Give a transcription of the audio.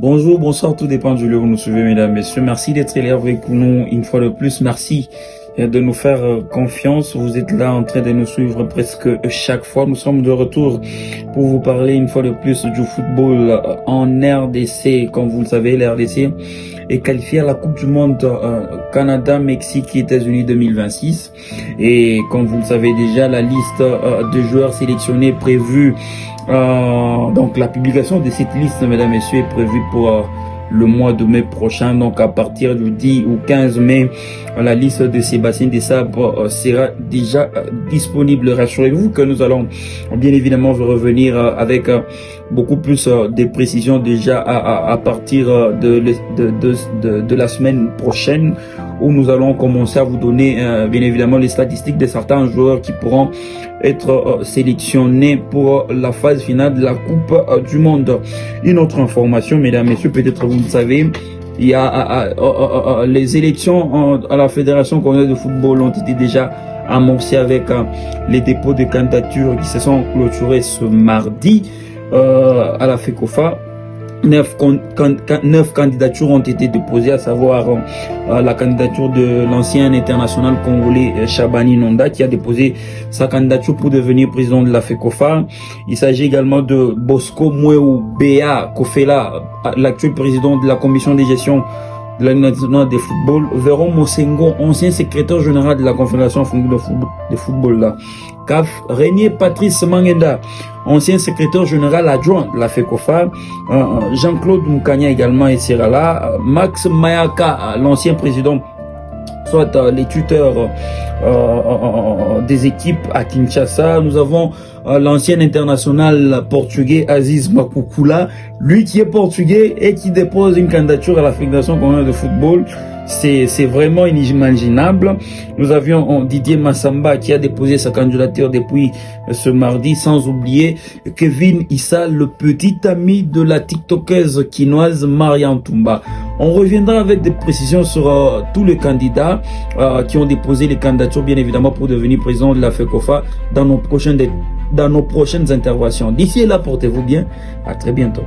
Bonjour, bonsoir, tout dépend du lieu où vous nous suivez, mesdames, messieurs. Merci d'être là avec nous une fois de plus. Merci de nous faire confiance. Vous êtes là en train de nous suivre presque chaque fois. Nous sommes de retour pour vous parler une fois de plus du football en RDC. Comme vous le savez, la RDC est qualifiée à la Coupe du Monde Canada, Mexique et États-Unis 2026. Et comme vous le savez déjà, la liste de joueurs sélectionnés prévue, donc la publication de cette liste, mesdames et messieurs, est prévue pour le mois de mai prochain. Donc à partir du 10 ou 15 mai, la liste de Sébastien Desabre sera déjà disponible. Rassurez-vous que nous allons bien évidemment revenir avec beaucoup plus de précisions déjà à partir de la semaine prochaine, où nous allons commencer à vous donner bien évidemment les statistiques de certains joueurs qui pourront être sélectionnés pour la phase finale de la Coupe du Monde. Une autre information, mesdames, messieurs, peut-être vous le savez, il y a les élections à la Fédération congolaise de football ont été déjà amorcées avec les dépôts de candidatures qui se sont clôturés ce mardi à la FECOFA. 9 candidatures ont été déposées, à savoir la candidature de l'ancien international congolais Chabani Nonda, qui a déposé sa candidature pour devenir président de la FECOFA. Il s'agit également de Bosco Mweu Bea Kofela, l'actuel président de la commission de gestion de la Ligue nationale de football. Véron Mosengo, ancien secrétaire général de la Confédération de football là. CAF. Régnier Patrice Mangenda, ancien secrétaire général adjoint de la FECOFA. Jean-Claude Moukania également sera là. Max Mayaka, l'ancien président, soit les tuteurs des équipes à Kinshasa. Nous avons l'ancien international portugais Aziz Makukula, lui qui est portugais et qui dépose une candidature à la Fédération congolaise de football. C'est vraiment inimaginable. Nous avions Didier Massamba qui a déposé sa candidature depuis ce mardi, sans oublier Kevin Issa, le petit ami de la tiktokeuse quinoise Marianne Toumba. On reviendra avec des précisions sur tous les candidats qui ont déposé les candidatures, bien évidemment, pour devenir président de la FECOFA dans nos prochaines interventions. D'ici là, portez-vous bien. À très bientôt.